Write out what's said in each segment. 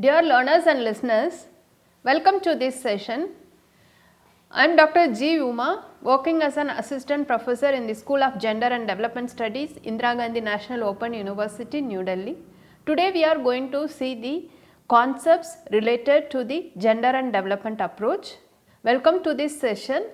Dear learners and listeners, welcome to this session. I am Dr. G. Uma, working as an assistant professor in the School of Gender and Development Studies, Indira Gandhi National Open University, New Delhi. Today we are going to see the concepts related to the gender and development approach. Welcome to this session.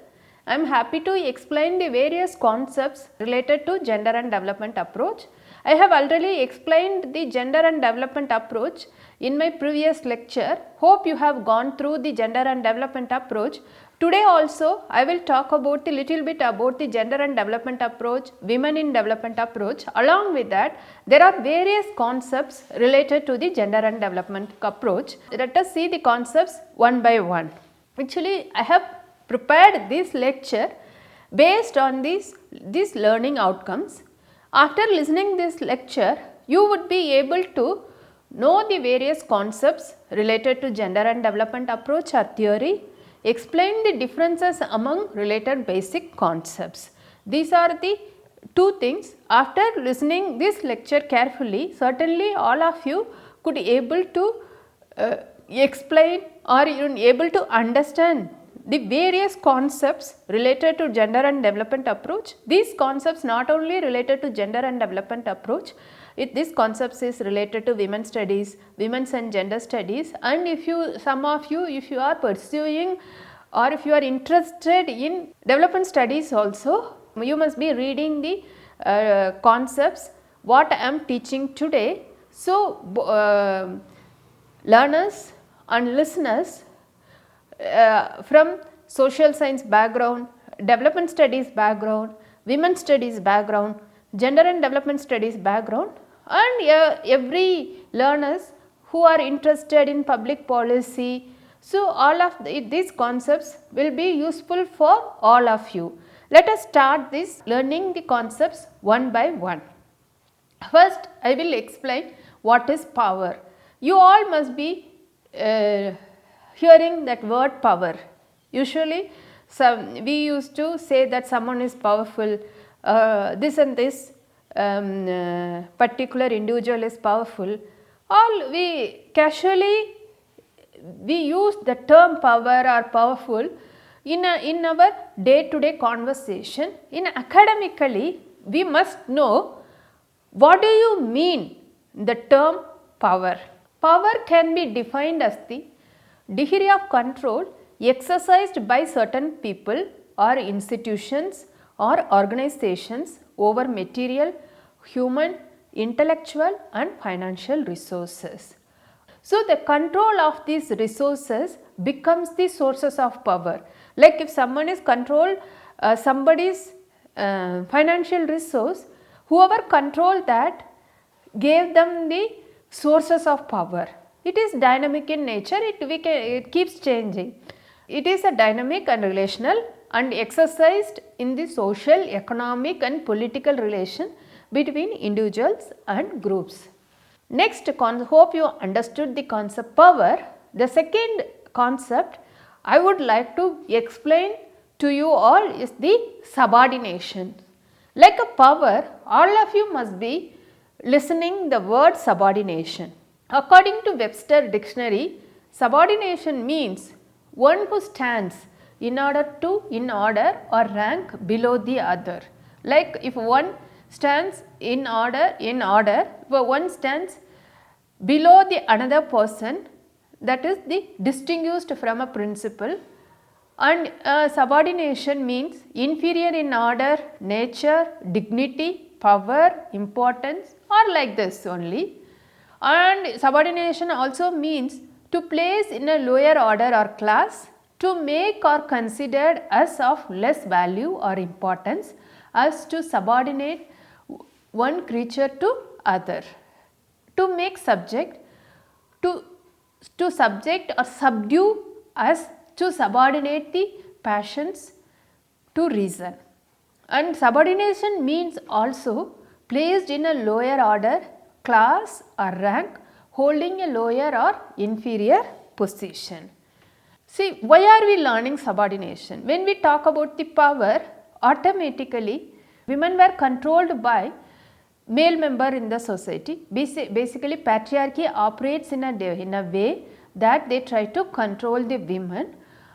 I am happy to explain the various concepts related to gender and development approach. I have already explained the gender and development approach in my previous lecture. Hope you have gone through the gender and development approach. Today also I will talk about a little bit about the gender and development approach, women in development approach. Along with that, there are various concepts related to the gender and development approach. Let us see the concepts one by one. Actually, I have prepared this lecture based on these learning outcomes. After listening this lecture, you would be able to know the various concepts related to gender and development approach or theory, explain the differences among related basic concepts. These are the two things. After listening this lecture carefully, certainly all of you could able to explain or even able to understand the various concepts related to gender and development approach. These concepts not only related to gender and development approach, this concepts is related to women's studies, women's and gender studies, and if you are pursuing or if you are interested in development studies also, you must be reading the concepts what I am teaching today. So learners and listeners from social science background, development studies background, women's studies background, gender and development studies background, and every learners who are interested in public policy. So all of these concepts will be useful for all of you. Let us start this learning the concepts one by one. First, I will explain what is power. You all must be hearing that word power. Usually we used to say that someone is powerful, this and this particular individual is powerful. All we casually use the term power or powerful in our day to day conversation. In academically, we must know what do you mean the term power. Power can be defined as the degree of control exercised by certain people or institutions or organizations over material, human, intellectual and financial resources. So the control of these resources becomes the sources of power. Like if someone is controlled somebody's financial resource, whoever controlled that gave them the sources of power. It is dynamic in nature, it keeps changing. It is a dynamic and relational and exercised in the social, economic and political relation between individuals and groups. Next, hope you understood the concept power. The second concept I would like to explain to you all is the subordination. Like a power, all of you must be listening the word subordination. According to Webster Dictionary, subordination means one who stands in order or rank below the other. Like if one stands in order, one stands below the another person, that is the distinguished from a principal. And subordination means inferior in order, nature, dignity, power, importance, or like this only. And subordination also means to place in a lower order or class, to make or considered as of less value or importance, as to subordinate one creature to other, to make subject, to subject or subdue, as to subordinate the passions to reason. And subordination means also placed in a lower order, class or rank, holding a lower or inferior position. See, why are we learning subordination? When we talk about the power, automatically women were controlled by male member in the society. Basically patriarchy operates in a way that they try to control the women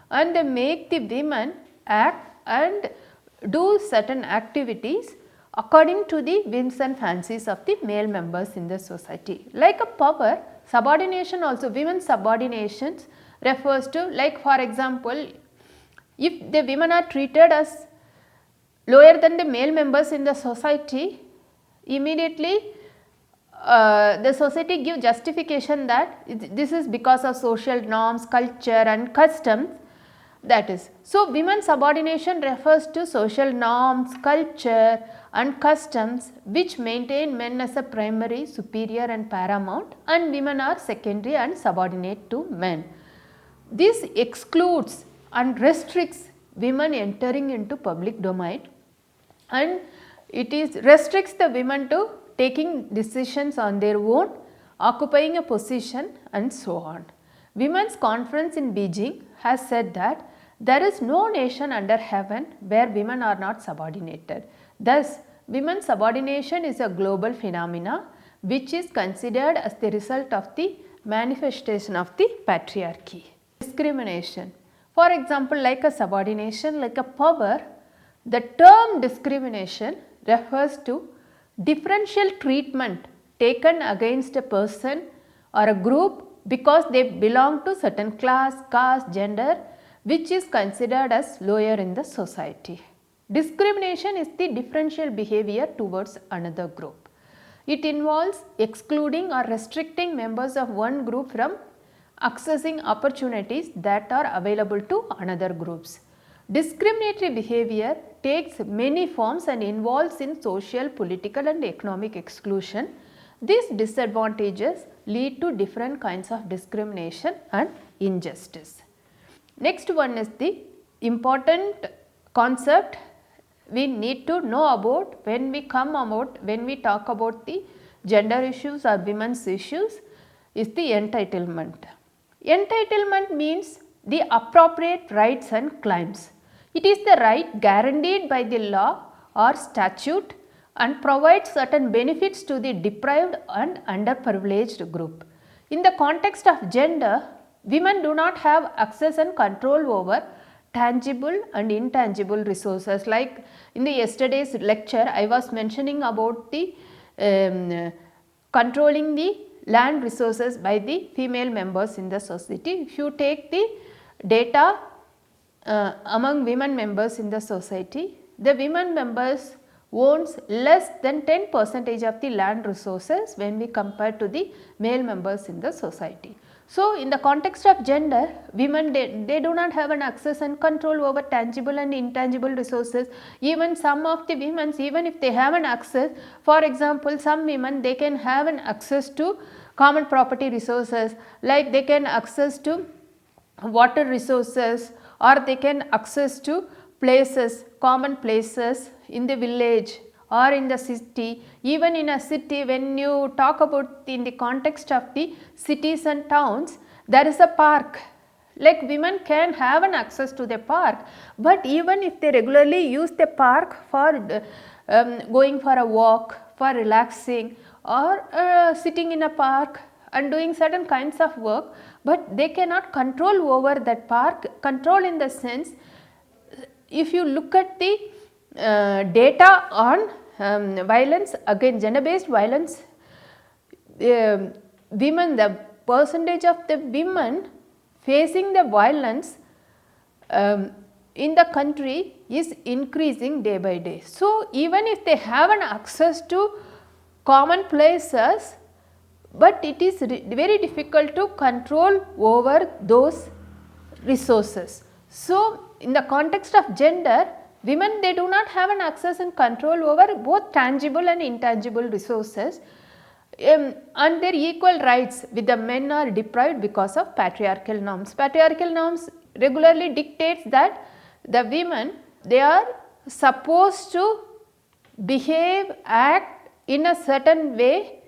and they make the women act and do certain activities according to the whims and fancies of the male members in the society. Like a power, subordination also, women's subordinations refers to, like for example, if the women are treated as lower than the male members in the society, immediately the society give justification that this is because of social norms, culture and customs, that is. So, women's subordination refers to social norms, culture and customs which maintain men as a primary, superior and paramount, and women are secondary and subordinate to men. This excludes and restricts women entering into public domain, and it restricts the women to taking decisions on their own, occupying a position and so on. Women's Conference in Beijing has said that there is no nation under heaven where women are not subordinated. Thus, women's subordination is a global phenomena which is considered as the result of the manifestation of the patriarchy. Discrimination. For example, like a subordination, like a power, the term discrimination refers to differential treatment taken against a person or a group because they belong to certain class, caste, gender, which is considered as lower in the society. Discrimination is the differential behavior towards another group. It involves excluding or restricting members of one group from accessing opportunities that are available to another groups. Discriminatory behavior takes many forms and involves in social, political and economic exclusion. These disadvantages lead to different kinds of discrimination and injustice. Next one is the important concept we need to know about when we talk about the gender issues or women's issues is the entitlement. Entitlement means the appropriate rights and claims. It is the right guaranteed by the law or statute and provides certain benefits to the deprived and underprivileged group. In the context of gender, women do not have access and control over tangible and intangible resources. Like in the yesterday's lecture, I was mentioning about the controlling the land resources by the female members in the society. If you take the data among women members in the society, the women members owns less than 10% of the land resources when we compare to the male members in the society. So, in the context of gender, women they do not have an access and control over tangible and intangible resources. Even some of the women, even if they have an access, for example, some women they can have an access to common property resources, like they can access to water resources, or they can access to places, common places in the village or in the city. Even in a city, when you talk about in the context of the cities and towns, there is a park. Like women can have an access to the park, but even if they regularly use the park for going for a walk, for relaxing, or sitting in a park and doing certain kinds of work, but they cannot control over that park. Control in the sense, if you look at the data on violence against gender based violence, women, the percentage of the women facing the violence in the country is increasing day by day. So, even if they have an access to common places, but it is very difficult to control over those resources. So, in the context of gender, women they do not have an access and control over both tangible and intangible resources, and their equal rights with the men are deprived because of patriarchal norms. Patriarchal norms regularly dictates that the women they are supposed to behave, act in a certain way,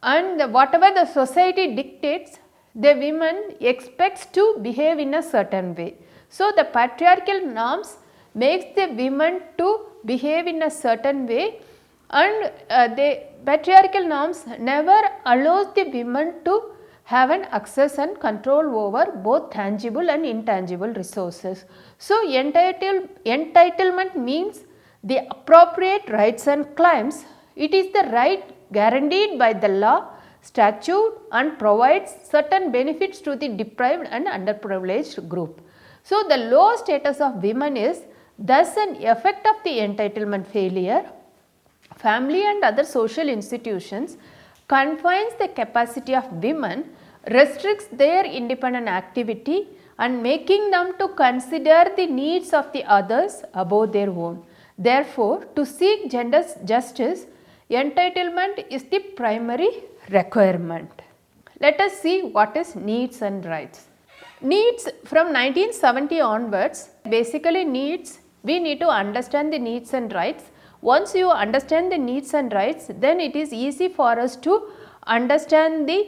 and whatever the society dictates, the women expects to behave in a certain way. So, the patriarchal norms makes the women to behave in a certain way, and the patriarchal norms never allows the women to have an access and control over both tangible and intangible resources. So, entitlement means the appropriate rights and claims. It is the right guaranteed by the law, statute and provides certain benefits to the deprived and underprivileged group. So, the low status of women is thus an effect of the entitlement failure. Family and other social institutions confines the capacity of women, restricts their independent activity and making them to consider the needs of the others above their own. Therefore, to seek gender justice, entitlement is the primary requirement. Let us see what is needs and rights. Needs from 1970 onwards, basically needs, we need to understand the needs and rights. Once you understand the needs and rights, then it is easy for us to understand the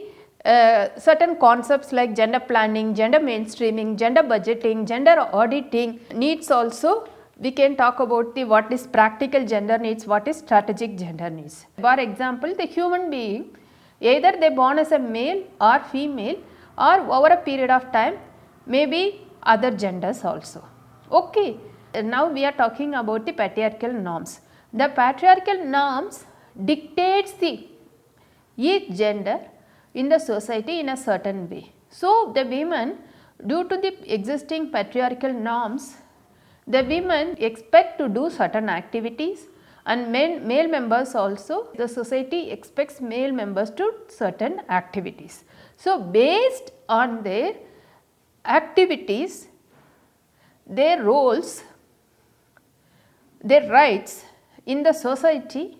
certain concepts like gender planning, gender mainstreaming, gender budgeting, gender auditing. Needs also we can talk about the what is practical gender needs, what is strategic gender needs. For example, the human being, either they born as a male or female or over a period of time maybe other genders also. Okay. Now we are talking about the patriarchal norms. The patriarchal norms dictates the each gender in the society in a certain way. So, the women, due to the existing patriarchal norms, the women expect to do certain activities and male members also, the society expects male members to certain activities. So, based on their activities, their roles, their rights in the society,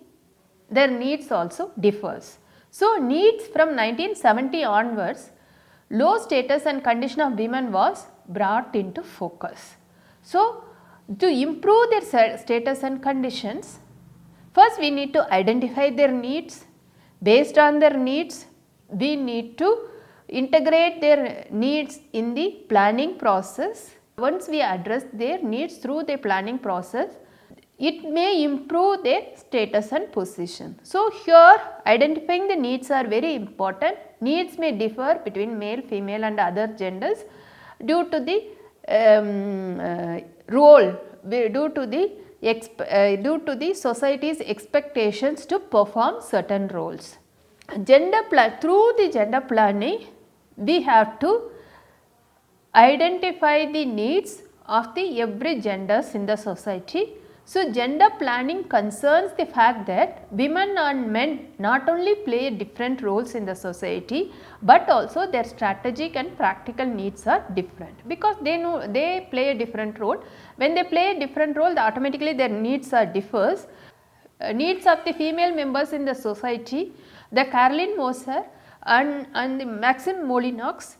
their needs also differs. So, needs from 1970 onwards, low status and condition of women was brought into focus. So, to improve their status and conditions, first we need to identify their needs. Based on their needs, we need to integrate their needs in the planning process. Once we address their needs through the planning process, it may improve their status and position. So, here identifying the needs are very important. Needs may differ between male, female and other genders due to the role, due to the society's expectations to perform certain roles. Through the gender planning, we have to identify the needs of the every genders in the society. So, gender planning concerns the fact that women and men not only play different roles in the society, but also their strategic and practical needs are different, because they know they play a different role. When they play a different role, automatically their needs are differs. Needs of the female members in the society, the Caroline Moser and the Maxine Molinox,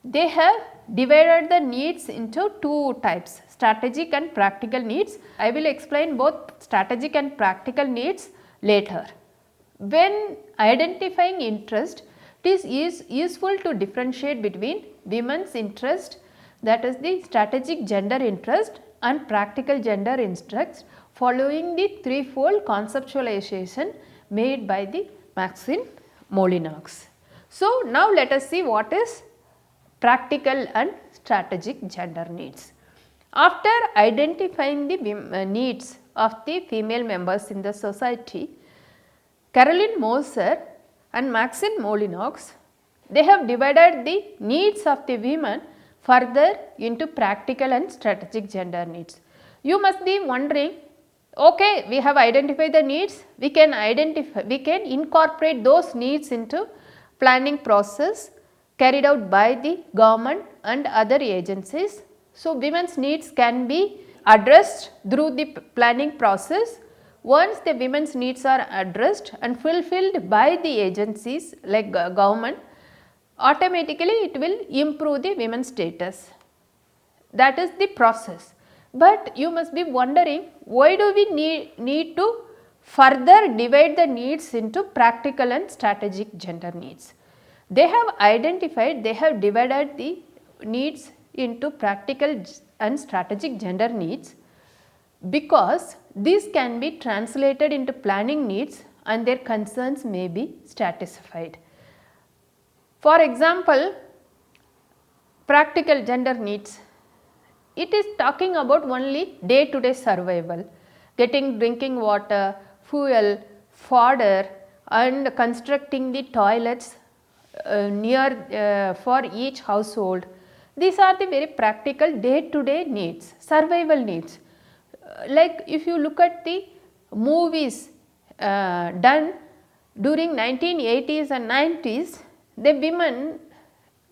they have divided the needs into two types, strategic and practical needs. I will explain both strategic and practical needs later. When identifying interest, it is useful to differentiate between women's interest, that is the strategic gender interest, and practical gender interest, following the threefold conceptualization made by the Maxine Molinox. So, now let us see what is practical and strategic gender needs. After identifying the needs of the female members in the society, Caroline Moser and Maxine Molinox, they have divided the needs of the women further into practical and strategic gender needs. You must be wondering, okay, we have identified the needs, we can incorporate those needs into planning process carried out by the government and other agencies. So, women's needs can be addressed through the planning process. Once the women's needs are addressed and fulfilled by the agencies like government, automatically it will improve the women's status. That is the process. But you must be wondering, why do we need to further divide the needs into practical and strategic gender needs? They have identified, they have divided the needs into practical and strategic gender needs because these can be translated into planning needs and their concerns may be stratified. For example, practical gender needs, it is talking about only day to day survival, getting drinking water, fuel, fodder and constructing the toilets near for each household. These are the very practical day to day needs, survival needs. Like if you look at the movies done during 1980s and 90s, the women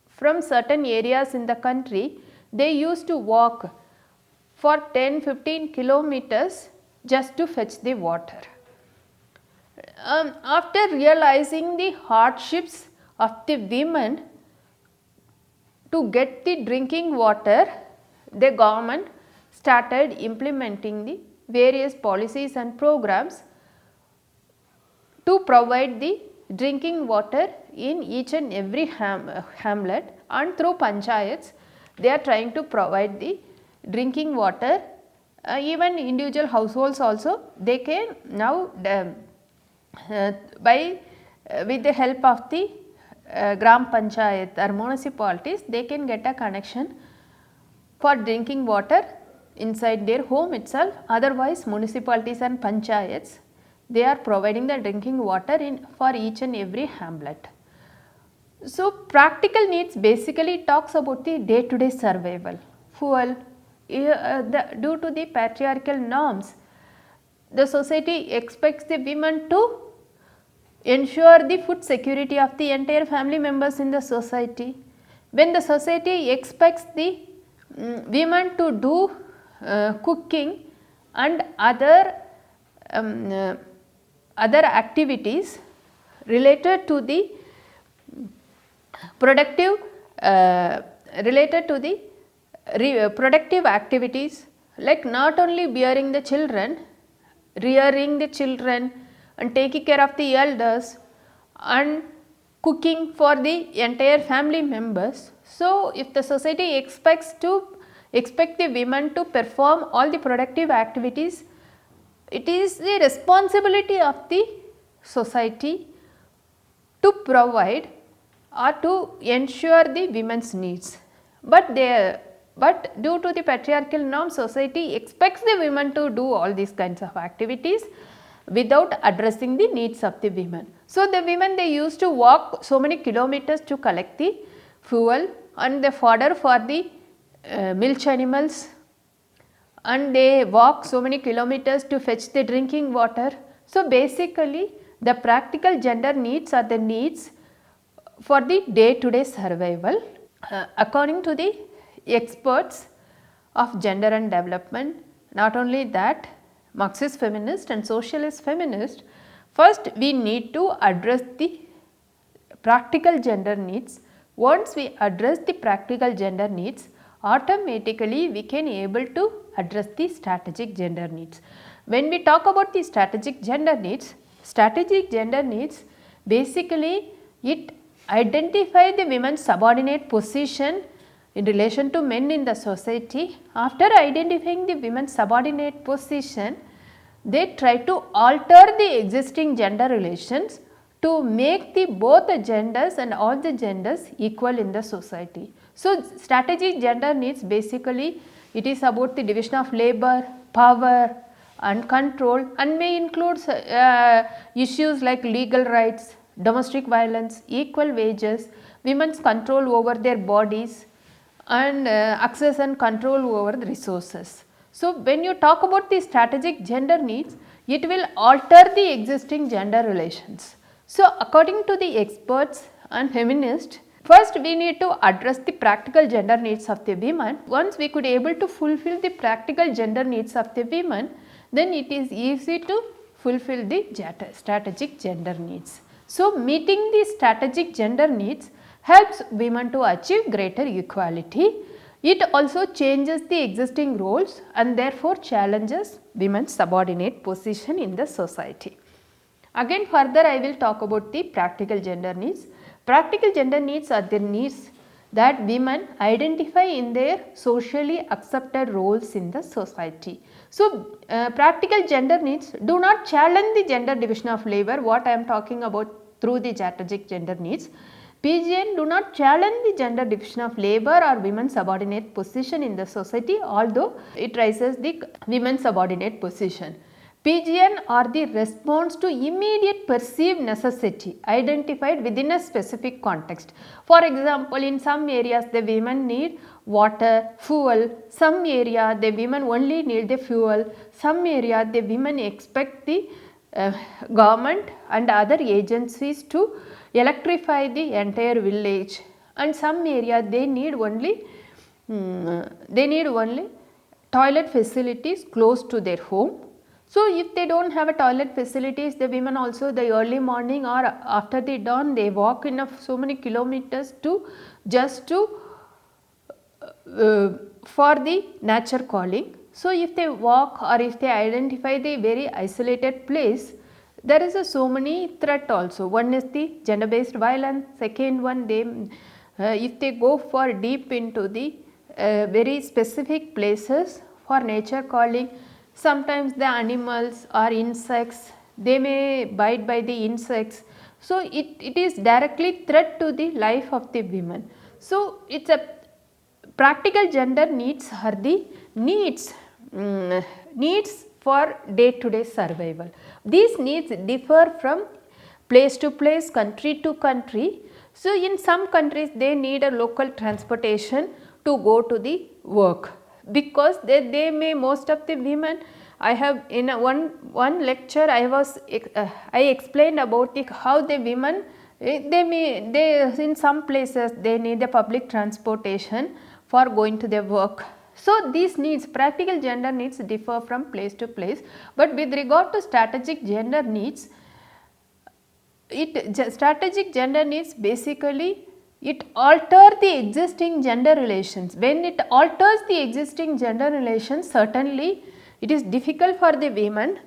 from certain areas in the country, they used to walk for 10-15 kilometers just to fetch the water. After realizing the hardships of the women to get the drinking water, the government started implementing the various policies and programs to provide the drinking water in each and every hamlet, and through panchayats they are trying to provide the drinking water. Even individual households also, they can now with the help of the gram panchayat or municipalities, they can get a connection for drinking water inside their home itself. Otherwise, municipalities and panchayats, they are providing the drinking water for each and every hamlet. So, practical needs basically talks about the day to day survival, fuel. Due to the patriarchal norms, the society expects the women to ensure the food security of the entire family members in the society. When the society expects the women to do cooking and other activities related to the productive productive activities, like not only bearing the children, rearing the children and taking care of the elders and cooking for the entire family members. So, if the society expect the women to perform all the productive activities, it is the responsibility of the society to provide or to ensure the women's needs. But due to the patriarchal norm, society expects the women to do all these kinds of activities without addressing the needs of the women. So, the women, they used to walk so many kilometers to collect the fuel and the fodder for the milch animals, and they walk so many kilometers to fetch the drinking water. So, basically the practical gender needs are the needs for the day to day survival. According to the experts of gender and development, not only that, Marxist feminist and socialist feminist, first we need to address the practical gender needs. Once we address the practical gender needs, automatically we can able to address the strategic gender needs. When we talk about the strategic gender needs basically it identify the women's subordinate position in relation to men in the society. After identifying the women's subordinate position, they try to alter the existing gender relations to make the both the genders and all the genders equal in the society. So, strategic gender needs basically it is about the division of labor, power and control, and may include issues like legal rights, domestic violence, equal wages, women's control over their bodies and access and control over the resources. So, when you talk about the strategic gender needs, it will alter the existing gender relations. So, according to the experts and feminists, first we need to address the practical gender needs of the women. Once we could able to fulfill the practical gender needs of the women, then it is easy to fulfill the strategic gender needs. So, meeting the strategic gender needs helps women to achieve greater equality. It also changes the existing roles and therefore challenges women's subordinate position in the society. Again further I will talk about the practical gender needs. Practical gender needs are the needs that women identify in their socially accepted roles in the society. So, practical gender needs do not challenge the gender division of labor, what I am talking about through the strategic gender needs. PGN do not challenge the gender division of labor or women's subordinate position in the society, although it raises the women's subordinate position. PGN are the response to immediate perceived necessity identified within a specific context. For example, in some areas the women need water, fuel, some area the women only need the fuel, some area the women expect the government and other agencies to electrify the entire village, and some area they need only toilet facilities close to their home. So, if they do not have a toilet facilities, the women also the early morning or after the dawn they walk enough so many kilometers to just to for the nature calling. So, if they walk or if they identify the very isolated place, there is a so many threat also. One is the gender based violence, second one they if they go for deep into the very specific places for nature calling, sometimes the animals or insects they may bite by the insects. So, it is directly threat to the life of the women. So, it is a practical gender needs are the needs for day to day survival. These needs differ from place to place, country to country. So, in some countries they need a local transportation to go to the work, because they may most of the women, I have in one lecture I explained about how the women they in some places they need the public transportation for going to their work. So, these needs, practical gender needs differ from place to place, but with regard to strategic gender needs, strategic gender needs basically it alters the existing gender relations. When it alters the existing gender relations, certainly it is difficult for the women.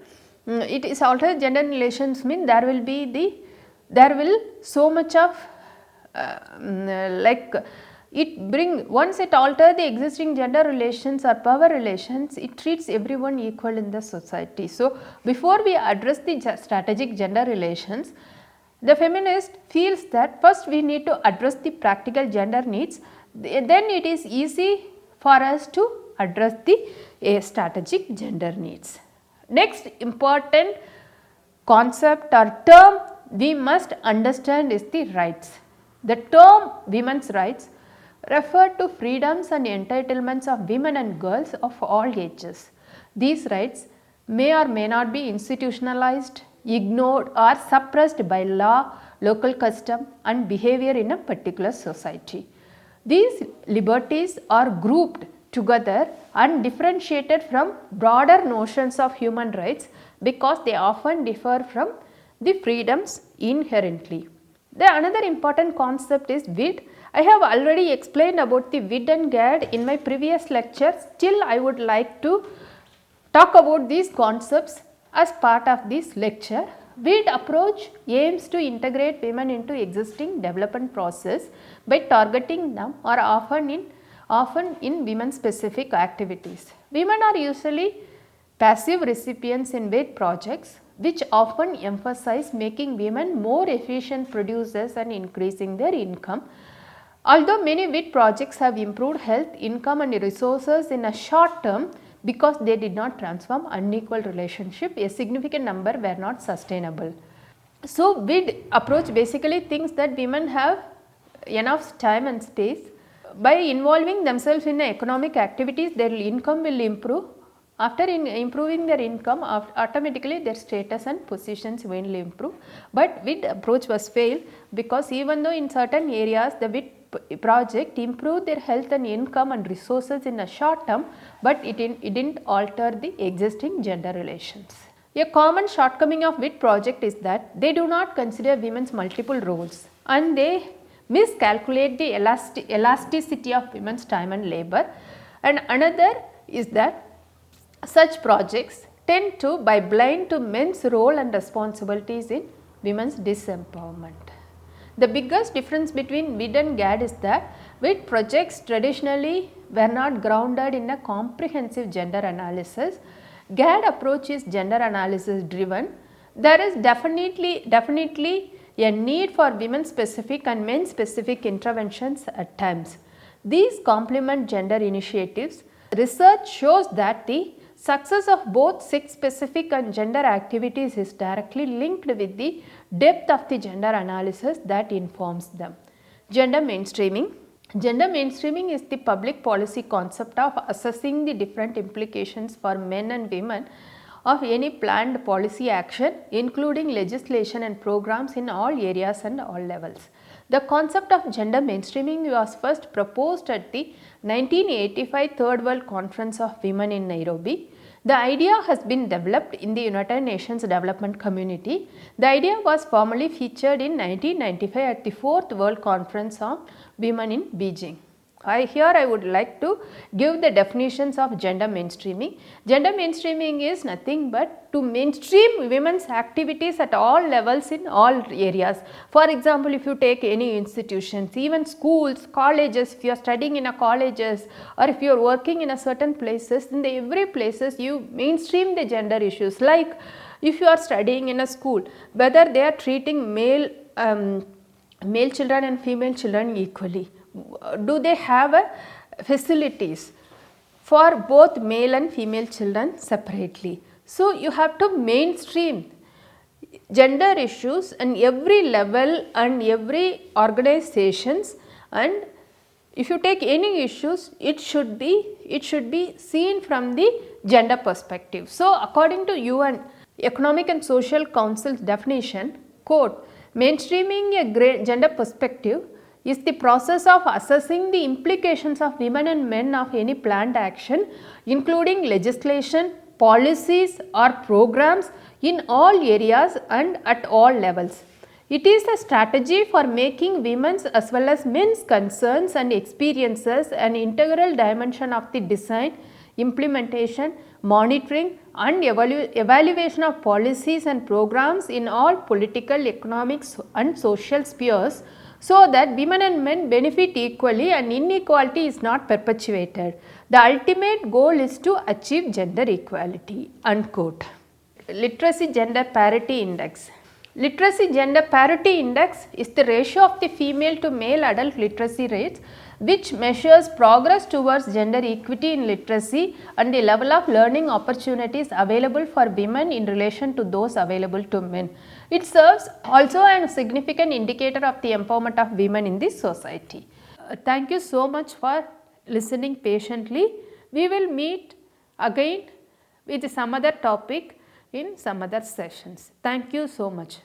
It is altered gender relations mean there will so much of once it alters the existing gender relations or power relations, it treats everyone equal in the society. So, before we address the strategic gender relations, the feminist feels that first we need to address the practical gender needs, then it is easy for us to address the strategic gender needs. Next important concept or term we must understand is the rights. The term women's rights refer to freedoms and entitlements of women and girls of all ages. These rights may or may not be institutionalized, ignored or suppressed by law, local custom and behavior in a particular society. These liberties are grouped together and differentiated from broader notions of human rights because they often differ from the freedoms inherently. The another important concept is WID. I have already explained about the WID and GAD in my previous lecture. Still, I would like to talk about these concepts as part of this lecture. WID approach aims to integrate women into existing development process by targeting them or often in women specific activities. Women are usually passive recipients in WID projects, which often emphasize making women more efficient producers and increasing their income. Although many WID projects have improved health, income and resources in a short term, because they did not transform unequal relationship, a significant number were not sustainable. So, WID approach basically thinks that women have enough time and space. By involving themselves in economic activities, their income will improve. After improving their income, automatically their status and positions will improve. But WID approach was failed because even though in certain areas the WID project improved their health and income and resources in a short term, but it didn't alter the existing gender relations. A common shortcoming of WID project is that they do not consider women's multiple roles and they miscalculate the elasticity of women's time and labor. And another is that such projects tend to by blind to men's role and responsibilities in women's disempowerment. The biggest difference between WID and GAD is that which projects traditionally were not grounded in a comprehensive gender analysis. GAD approach is gender analysis driven. There is definitely a need for women specific and men specific interventions at times. These complement gender initiatives. Research shows that the success of both sex specific and gender activities is directly linked with the depth of the gender analysis that informs them. Gender mainstreaming. Gender mainstreaming is the public policy concept of assessing the different implications for men and women of any planned policy action, including legislation and programs in all areas and all levels. The concept of gender mainstreaming was first proposed at the 1985 Third World Conference of Women in Nairobi. The idea has been developed in the United Nations Development Community. The idea was formally featured in 1995 at the 4th World Conference on Women in Beijing. Here I would like to give the definitions of gender mainstreaming. Gender mainstreaming is nothing but to mainstream women's activities at all levels in all areas. For example, if you take any institutions, even schools, colleges, if you are studying in a colleges or if you are working in a certain places, in the every places you mainstream the gender issues. Like if you are studying in a school, whether they are treating male children and female children equally. Do they have facilities for both male and female children separately? So, you have to mainstream gender issues in every level and every organizations, and if you take any issues, it should be seen from the gender perspective. So, according to UN Economic and Social Council's definition, quote, mainstreaming a gender perspective is the process of assessing the implications of women and men of any planned action, including legislation, policies or programs in all areas and at all levels. It is a strategy for making women's as well as men's concerns and experiences an integral dimension of the design, implementation, monitoring and evaluation of policies and programs in all political, economic and social spheres, so that women and men benefit equally and inequality is not perpetuated. The ultimate goal is to achieve gender equality, unquote. Literacy Gender Parity Index. Literacy Gender Parity Index is the ratio of the female to male adult literacy rates, which measures progress towards gender equity in literacy and the level of learning opportunities available for women in relation to those available to men. It serves also as a significant indicator of the empowerment of women in this society. Thank you so much for listening patiently. We will meet again with some other topic in some other sessions. Thank you so much.